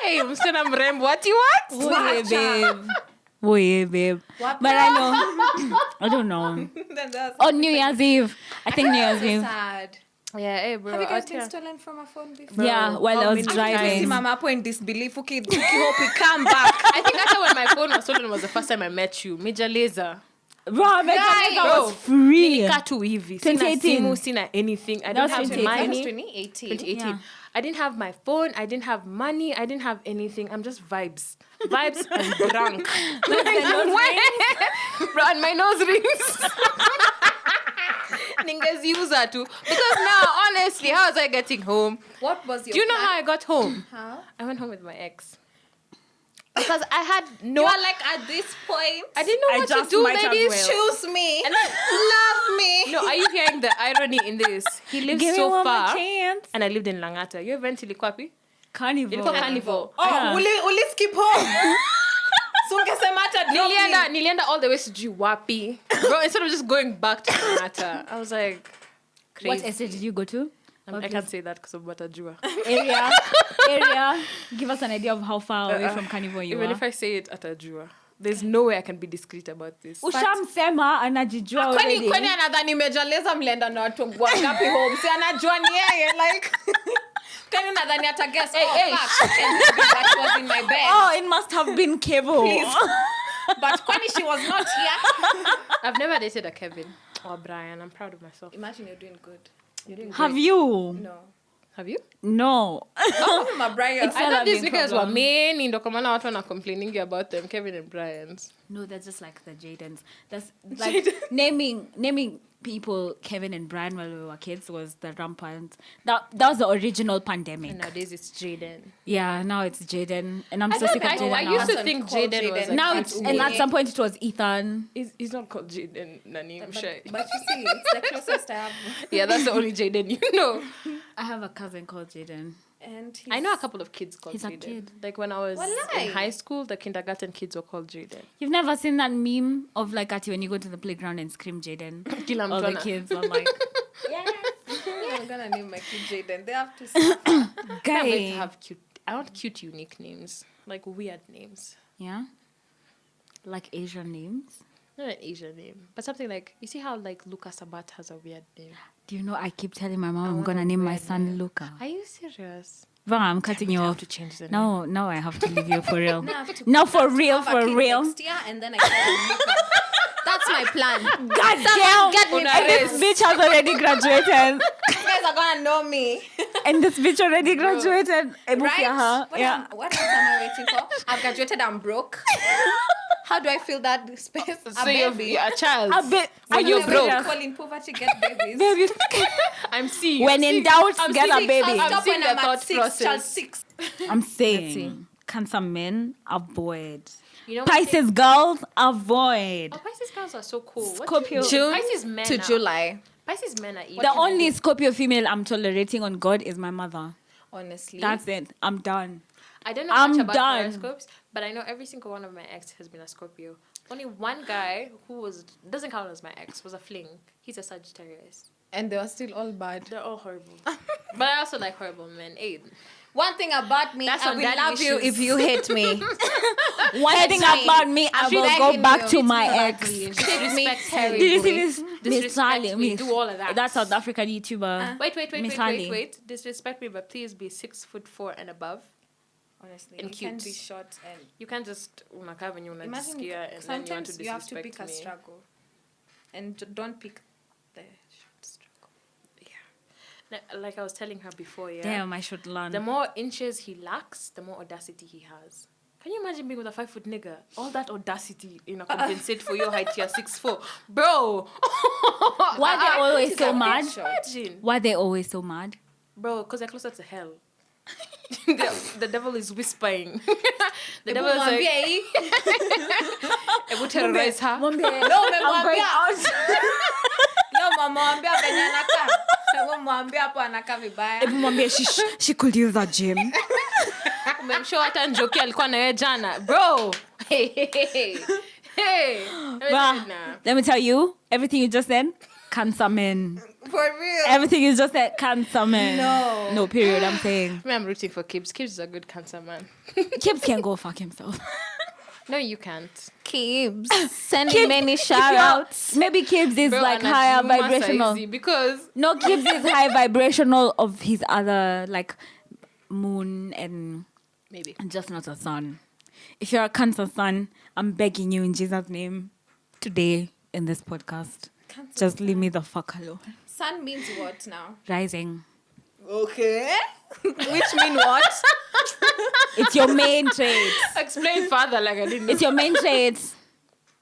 Hey, msichana mrembo, what you want? Oye, babe. But I don't know. On New Year's Eve. I think New Year's Eve. Sad. Yeah, hey, bro. Have you guys been stolen from a phone before? Yeah, while I was driving. Mama in disbelief. Okay, hope we come back. I think that's when my phone was stolen was the first time I met you. Major Laser. Bro, Major was free. Nilika tu hivi. Sina simu, sina anything. I don't have money. 2018. 2018. Yeah. I didn't have my phone. I didn't have money. I didn't have anything. I'm just vibes. Vibes and drunk. Bro, and my nose rings. Ningeziuza too. Because now, honestly, how was I getting home? What was your Do you know plan? how I got home? How? I went home with my ex. Because I had no... You are like, at this point, I didn't know what to do, ladies. choose me. And love me. No, are you hearing the irony in this? He lives Give me so one more far. chance. And I lived in Langata. You eventually kwapi? Carnival. Ilikuwa Carnival. Oh, Yeah. will you skip home? So ungesema hata drop me. Nilienda all the way to Jiwapi. Bro, instead of just going back to Langata, I was like, crazy. What estate did you go to? I can't say that because of Batajua. Area. Give us an idea of how far away from Carnival you Even are. if I say it at Ajua, there's no way I can be discreet about this. Ushamsema anajijua already. Kwani anadhani Major Laser mlienda na watu wangapi home? Si anajua ni yeye like Kwani anadhani ata guess that was in my bed. Oh, it must have been Kevo. Please. But Kwani she was not here. I've never dated a Kevin or Brian. I'm proud of myself. Imagine you're doing good. You're doing Have great. you? No. Have you? No. Oh, my Brian. I thought these big niggas were problem. many. Ndo kwa maana watu wana complaining about them, Kevin and Brian's. No, that's just like the Jadens. That's like naming people Kevin and Brian while we were kids was the rampant. That was the original pandemic. And nowadays it's Jaden. Yeah, now it's Jaden, and I'm so sick of Jaden I now. used to think Jaden was Now it's and at some point it was Ethan. He's not called Jaden, Nani Muchai. But you see, it's the closest I have. Yeah, that's the only Jaden you know. I have a cousin called Jaden. And I know a couple of kids called He's a Jaden. kid. Like when I was Walai. in high school, the kindergarten kids were called Jaden. You've never seen that meme of like at when you go to the playground and scream Jaden? Kila All mtu the ana- kids are like, I'm gonna name my kid Jaden. They have to suffer. I can't wait to guy. have cute. I want cute, unique names, like weird names. Yeah, like Asian names. Not an Asian name, but something like, you see how like Luca Sabat has a weird name. Do you know I keep telling my mom I'm gonna name my son Luca? Are you serious? Well, I'm cutting you I have off. to change the name. No, I have to leave you for real. I have to No, for real, have a for kid real. next year, and then I can Luca. That's my plan. God damn! get me And this bitch has already graduated. You guys are gonna know me. And this bitch already graduated. Right? Yeah. What else am I waiting for? I've graduated, I'm broke. How do I fill that space? So you're a child. A bit. When you're broke. People in poverty get babies. Baby. I'm seeing. When in doubt, I'm get a seeing- baby. I'll stop seeing when the I'm at thought 6, process. child 6. I'm Let's saying, see. can some men avoid? You know what I think? Pisces girls, avoid. Oh, Pisces girls are so cool. What Scorpio. do you- June Pisces men to are- July. Pisces men are evil. The only Scorpio female I'm tolerating on God is my mother. Honestly. That's it. I'm done. I don't know I'm much about done. horoscopes, but I know every single one of my ex has been a Scorpio. Only one guy who doesn't count as my ex was a fling. He's a Sagittarius. And they were still all bad. They're all horrible. But I also like horrible men. Hey, One thing about me, That's I on will daddy love you issues. if you hate me. One thing about me, I feel will like go him, back you. to Treat my me ex. badly. Treat Treat me me terribly. Did you see this? Miss Disrespect Sally, me, Miss. do all of that. That South African YouTuber. Wait. Miss Sally. Disrespect me, but please be 6'4" and above. Honestly, And you can cute. be short and You can't just unakaa venye imagine unajisikia and then you want to sometimes you have to disrespect pick a me. struggle. And don't pick the short struggle. Like I was telling her before, yeah. Damn, I should learn. The more inches he lacks, the more audacity he has. Can you imagine being with a 5-foot nigga? All that audacity, compensate for your height. You're 6'4", bro. Why they always so mad? Imagine, Why they always so mad? bro, because they're closer to hell. the devil is whispering. The devil is like, Mwambie, I will terrorize her. no, I'm going out. no, mwambia venye anakaa. Mwambia hapo anakaa vibaya. Mwambie she could use a gym. Umemshow hata Njoki alikuwa na yeye jana. Bro. Hey. Bah, let me tell you, everything you just said, cancer men. For real. Everything is just a cancer man. No. Period. I'm saying I'm rooting for Kibbs. Kibbs is a good cancer man. Kibbs can go fuck himself. No, you can't. Kibbs. Send Kibbs, many if shout you're- outs. Maybe Kibbs is Bro, like and higher Ajuma vibrational. Saizi, because No, Kibbs is high vibrational of his other like moon and maybe. just not a sun. If you're a Cancer sun, I'm begging you in Jesus' name today in this podcast. Just leave me the fuck alone. Sun means what now? Rising. Okay. Which mean what? It's your main trait. Explain further, like I didn't know. It's your main trait.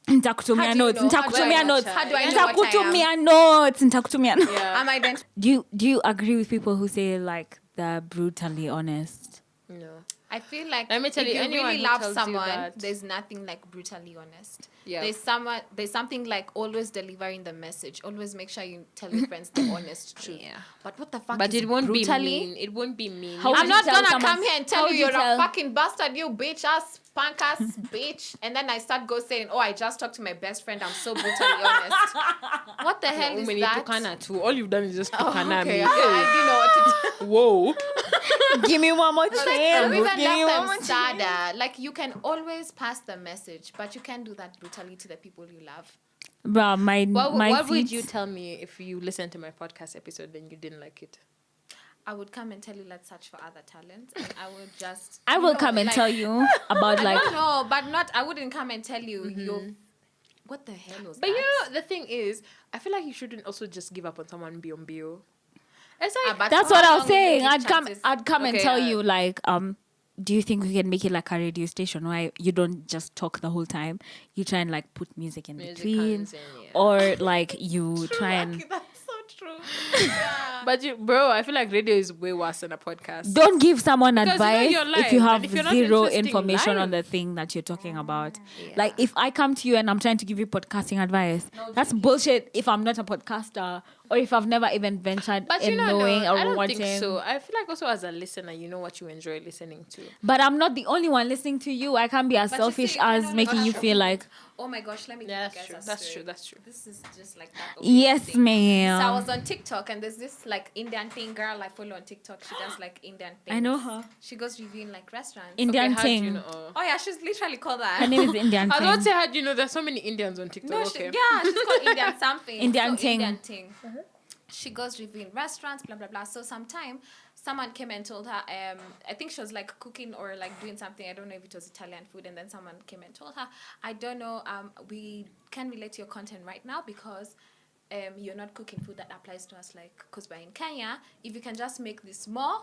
Ntakutumia How do you notes. know? Ntakutumia notes. How do I know what I am? Ntakutumia notes. Ntakutumia notes. Yeah. I'm identifying. Do you agree with people who say like they're brutally honest? No. I feel like Let me tell if you, you anyone really who love tells you someone, that- there's nothing like brutally honest. Yeah. There's something like always delivering the message. Always make sure you tell your friends the honest truth. Yeah. But what the fuck But is it won't brutally? be mean. It won't be mean. How You- would I'm you not tell gonna someone- come here and how tell you would you're you tell- a fucking bastard, you bitch ass, punk ass bitch. And then I start go saying, oh, I just talked to my best friend. I'm so brutally honest. What the hell is Umeni that? tukana too. All you've done is just Oh, tukana okay. me. I didn't know what to do. Whoa. Give me one more chance. We even Give me one left more them sadder. Like you can always pass the message, but you can't do that brutally to the people you love. Bruh, What would feet- you tell me if you listened to my podcast episode and you didn't like it? I would come and tell you let's search for other talents, and I would just. I will come and tell you about I like don't know, but not. I wouldn't come and tell you your. What the hell was But that? you know, the thing is, I feel like you shouldn't also just give up on someone bio. It's like, but that's for what how I was long will you saying. give chances? I'd come and Okay, tell yeah. you like do you think we can make it like a radio station where you don't just talk the whole time? You try and like put music in Music between, comes in, yeah. or like you try and That's so true. Yeah. but bro, I feel like radio is way worse than a podcast. don't give someone Because you know advice you're if you live, have and if you're not zero interesting information on live. the thing that you're talking about. Yeah. Like if I come to you and I'm trying to give you podcasting advice, that's bullshit. If I'm not a podcaster or if I've never even ventured But in you know, knowing no, or I don't wanting. think so. I feel like also as a listener, you know what you enjoy listening to. But I'm not the only one listening to you. I can't be as But you see, selfish you can as only making you watch feel your like, Oh my gosh, let me Yeah, give you guys a that's story. true. That's true. This is just like that. yes, thing. ma'am. So I was on TikTok and there's this like Indian thing girl I follow on TikTok. She does like Indian things. I know her. She goes reviewing like restaurants. Indian How do thing. you know? Oh yeah, she's literally called that. Her name is Indian I don't thing. say how do you know there's so many Indians on TikTok. No, Okay. yeah, she's called Indian something. Indian So thing. Indian thing. She goes reviewing restaurants, blah blah blah. So sometime someone came and told her, I think she was like cooking or like doing something. I don't know if it was Italian food. And then someone came and told her, I don't know, we can relate to your content right now because you're not cooking food that applies to us. Like, because we're in Kenya, if you can just make this more,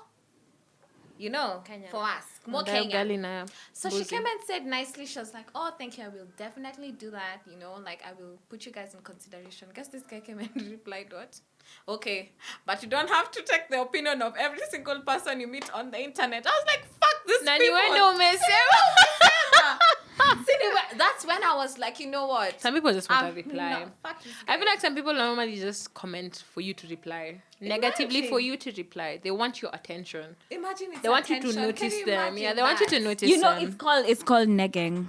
you know, Kenya. for us, more Ndio Kenya. ugali na So she mbuzi. came and said nicely, she was like, oh, thank you, I will definitely do that, you know, like I will put you guys in consideration. Guess this guy came and replied, what? Okay, but you don't have to take the opinion of every single person you meet on the internet. I was like, fuck this Nani people. wendo umesema? See, that's when I was like, you know what? Some people just want to reply. No, fuck this I feel guy. like some people normally just comment for you to reply. Negatively for Imagine. you to reply. They want your attention. Imagine it's They want you to attention. notice Can you them. Yeah, imagine they want you to that? notice You know, them. it's called negging.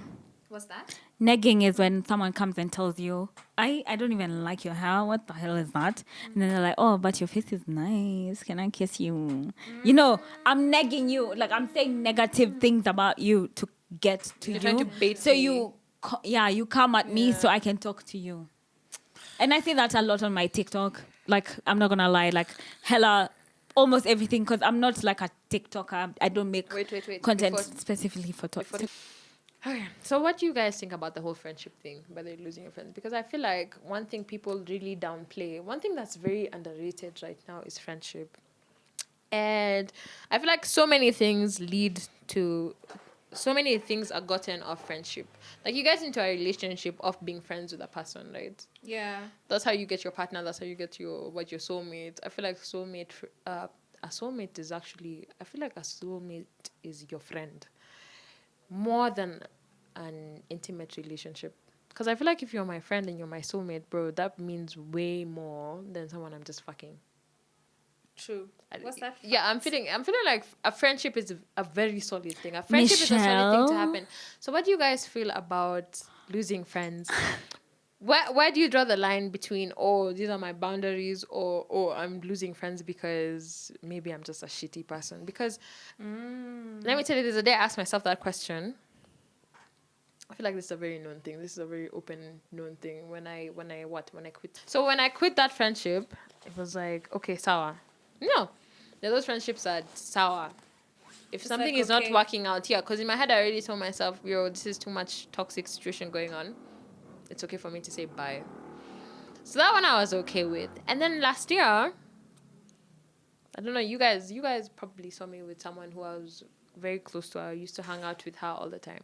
What's that? Negging is when someone comes and tells you, I don't even like your hair. What the hell is that? And then they're like, oh, but your face is nice. Can I kiss you? You know, I'm negging you. Like, I'm saying negative things about you to get to You're you. trying to bait so me. you come at me so I can talk to you. And I see that a lot on my TikTok. Like, I'm not going to lie. Like, hella, almost everything. Because I'm not like a TikToker. I don't make Wait. content Before- specifically for TikTok. Okay. So what do you guys think about the whole friendship thing, whether you're losing your friends? Because I feel like one thing people really downplay, one thing that's very underrated right now is friendship. And I feel like so many things are gotten off friendship. Like you get into a relationship of being friends with a person, right? Yeah. That's how you get your partner. That's how you get your soulmate. I feel like a soulmate is actually, I feel like a soulmate is your friend more than an intimate relationship. Because I feel like if you're my friend and you're my soulmate, bro, that means way more than someone I'm just fucking. True. What's that? Yeah, I'm feeling like a friendship is a very solid thing. A friendship is a solid thing to Michelle? happen. So what do you guys feel about losing friends where do you draw the line between, oh, these are my boundaries, or oh, I'm losing friends because maybe I'm just a shitty person? Because let me tell you, there's a day I asked myself that question. I feel like this is a very known thing. This is a very open known thing. When I quit. So when I quit that friendship, it was like, okay, sour. No, those friendships are sour. If It's something like, is not okay. working out here, because in my head I already told myself, yo, this is too much toxic situation going on. It's okay for me to say bye. So that one I was okay with. And then last year, I don't know, you guys probably saw me with someone who I was very close to. I used to hang out with her all the time.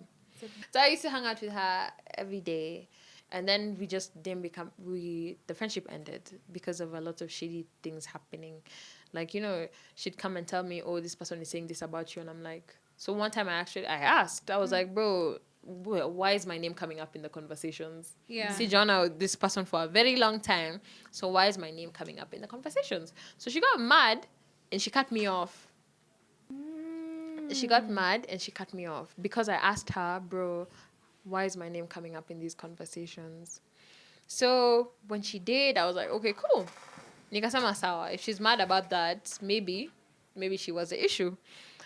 So I used to hang out with her every day. And then we just didn't the friendship ended because of a lot of shady things happening. Like, you know, she'd come and tell me, oh, this person is saying this about you. And I'm like, so one time I asked, I was like, bro, why is my name coming up in the conversations? Yeah. See Joanna with this person for a very long time. So why is my name coming up in the conversations? So she got mad and she cut me off. She got mad and she cut me off because I asked her, bro, why is my name coming up in these conversations? So when she did, I was like, okay, cool. Nikasama sawa. If she's mad about that, maybe she was the issue.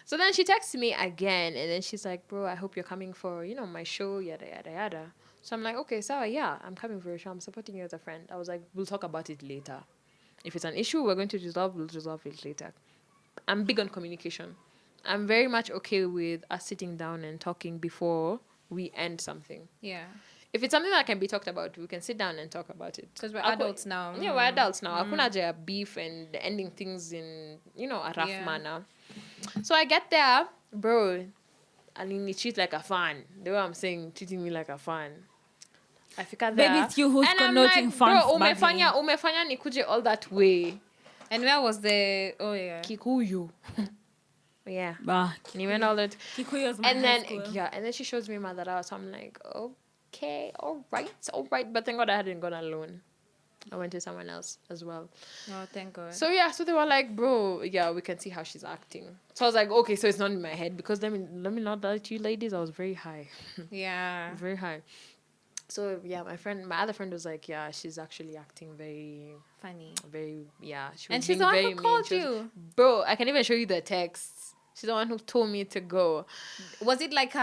So then she texted me again, and then she's like, bro, I hope you're coming for, my show, yada, yada, yada. So I'm like, okay, sawa, yeah, I'm coming for your show. I'm supporting you as a friend. I was like, we'll talk about it later. If it's an issue we're going to resolve, we'll resolve it later. I'm big on communication. I'm very much okay with us sitting down and talking before we end something. Yeah. If it's something that can be talked about, we can sit down and talk about it. Because we're adults now. Yeah, we're adults now. Hakuna haja ya beef and ending things in, a rough manner. So I get there, bro, and he treats like a fan. The way I'm saying, treating me like a fan. I figure there. Maybe it's you who's and I'm connoting like, fans bro, badly. umefanya nikuje all that way. And where was the... Oh, yeah. Kikuyu. Yeah. Bah, And he went all that. Kikuyu was my And high then, school. and then she shows me Madara. So I'm like, okay, all right. But thank God I hadn't gone alone. I went to someone else as well. Oh, thank God. So yeah, so they were like, bro, yeah, we can see how she's acting. So I was like, okay, so it's not in my head, because let me not lie to you ladies, I was very high. Yeah. Very high. So yeah, my other friend was like, yeah, she's actually acting very Funny. very, yeah. She was And she's being the one very who mean. called She was- you. Bro, I can even show you the texts. She's the one who told me to go. Was it like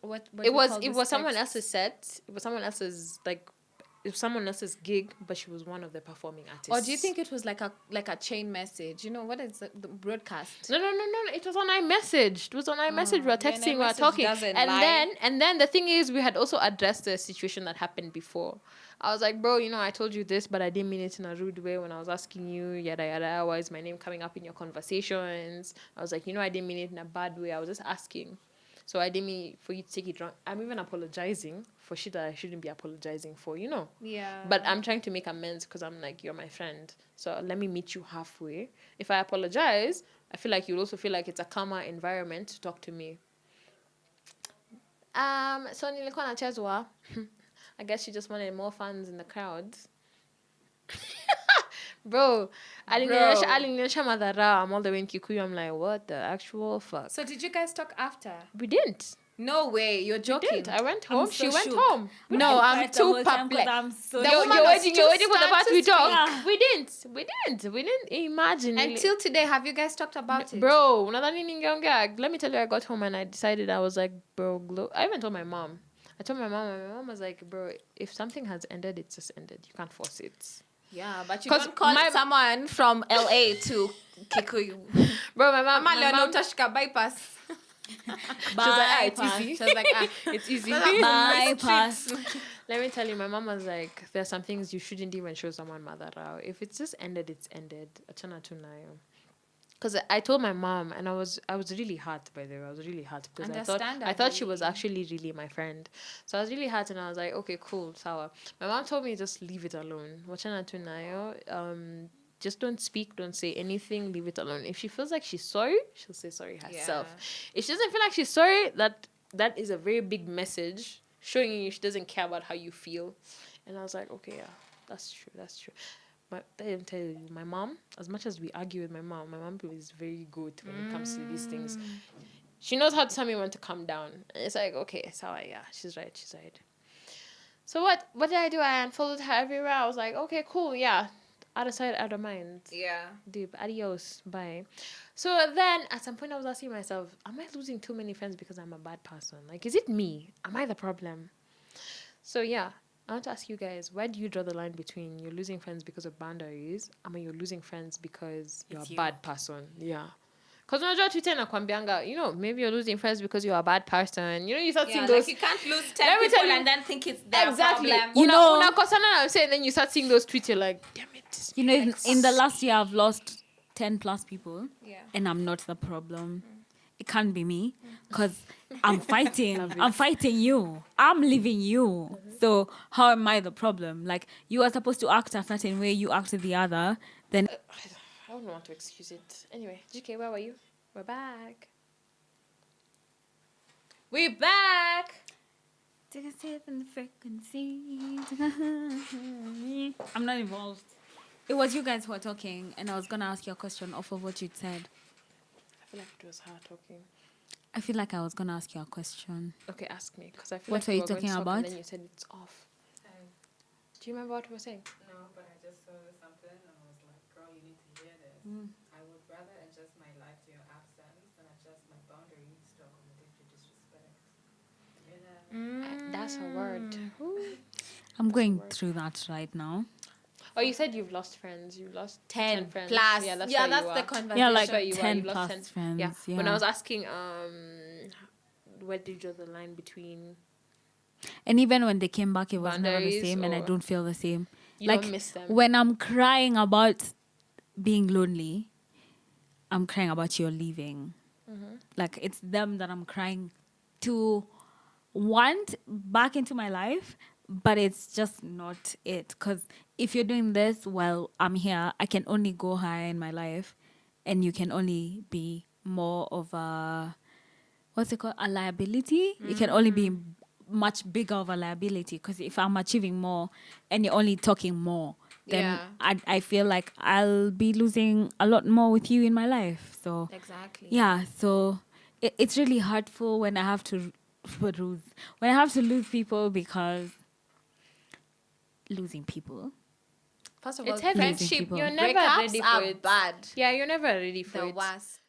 what It was someone else's set. It was someone else's someone else's gig, but she was one of the performing artists. Or do you think it was like a chain message? You know, what is the broadcast? No. It was on iMessage. It was on iMessage. We were texting, we were iMessage talking, doesn't and lie. then the thing is, we had also addressed the situation that happened before. I was like, bro, I told you this, but I didn't mean it in a rude way when I was asking you, yada yada. Why is my name coming up in your conversations? I was like, I didn't mean it in a bad way. I was just asking. So I didn't mean for you to take it wrong. I'm even apologizing for shit that I shouldn't be apologizing for, Yeah. But I'm trying to make amends because I'm like, you're my friend. So let me meet you halfway. If I apologize, I feel like you'll also feel like it's a calmer environment to talk to me. So nilikuwa nachezwa. I guess she just wanted more fans in the crowd. Bro, alinionyesha madhara. I'm all the way in Kikuyu. I'm like, what the actual fuck? So did you guys talk after? We didn't. No way, you're joking. I went home. so She went shook. home. No, I'm I'm too too perplexed. I'm so The You're woman was waiting too for the part stunned we to talk. speak. We didn't imagine. Until today, have you guys talked about it? Bro, unadhani ningeongea? Let me tell you, I got home and I decided, I was like, bro, I even told my mom. I told my mom, and my mom was like, bro, if something has ended, it's just ended. You can't force it. Yeah, but you 'Cause don't call someone from LA to Kikuyu. Bro, my mom, Tashka bypass. she was like, it's easy. She was like, it's easy. bypass. Let me tell you, my mom was like, there's some things you shouldn't even show someone madara. If it's just ended, it's ended. Achana tu nayo. Because I told my mom, and I was really hurt, by the way. I was really hurt because I thought she was actually really my friend. So I was really hurt, and I was like, okay, cool, sawa. My mom told me just leave it alone. Wachana tu nayo. Just don't speak, don't say anything, leave it alone. If she feels like she's sorry, she'll say sorry herself. Yeah. If she doesn't feel like she's sorry, that is a very big message showing you she doesn't care about how you feel. And I was like, okay, yeah, that's true. But I tell you, my mom, as much as we argue with my mom is very good when it comes to these things. She knows how to tell me when to calm down. And it's like, okay, so yeah, she's right. So what did I do? I unfollowed her everywhere. I was like, okay, cool, yeah. Out of sight, out of mind. Yeah. Deep. Adios. Bye. So then at some point I was asking myself, am I losing too many friends because I'm a bad person? Like, is it me? Am I the problem? So yeah, I want to ask you guys, where do you draw the line between you're losing friends because of boundaries, you're losing friends because you're It's a you. bad person? Yeah. Because unajua Twitter inakwambianga, maybe you're losing friends because you're a bad person. You start seeing those... Like you can't lose 10 Let me people tell you- and then think it's their Exactly. problem. You know- Unakosana na mse, and then you start seeing those tweets, you're like, damn it. This You know, makes in the sense. last year, I've lost 10 plus people. Yeah. And I'm not the problem. It can't be me. Because I'm fighting. I'm fighting you. I'm leaving you. So how am I the problem? Like, you are supposed to act a certain way, you act the other. Then I don't want to excuse it. Anyway, GK, where were you? We're back. We're back. take a sip in the frequency. I'm not involved. It was you guys who were talking, and I was gonna ask you a question off of what you'd said. I feel like it was her talking. I feel like I was gonna ask you a question. Okay, ask me, because I feel What like were we you were going to talking talk about? and then you said it's off. Do you remember what we were saying? No, but I just saw something and I was like, girl, you need to hear this. I would rather adjust my life to your absence than adjust my boundaries to accommodate your disrespect. You know? That's a word. I'm going through that right now. Oh, you said you've lost friends. You've lost 10 friends. plus. Yeah, that's, Yeah, where that's you the are. conversation. Yeah, like That's where you are. 10 You've lost plus 10 friends. Yeah. Yeah. When I was asking, where did you draw the line between... And even when they came back, it was never the Boundaries, same, and I or don't feel the same. You like don't miss them. when I'm crying about being lonely, I'm crying about your leaving. Like it's them that I'm crying to want back into my life, but it's just not it. Because if you're doing this while I'm here, I can only go higher in my life, and you can only be more of a, what's it called, a liability. You can only be much bigger of a liability, because if I'm achieving more and you're only talking more, then Yeah. I feel like I'll be losing a lot more with you in my life. So Exactly. yeah, so it's really hurtful when I have to when I have to lose people, because losing people. First of all, It's heavy. friendship. People. You're never Breakups ready for are it. bad. Yeah, you're never ready for The it. worst.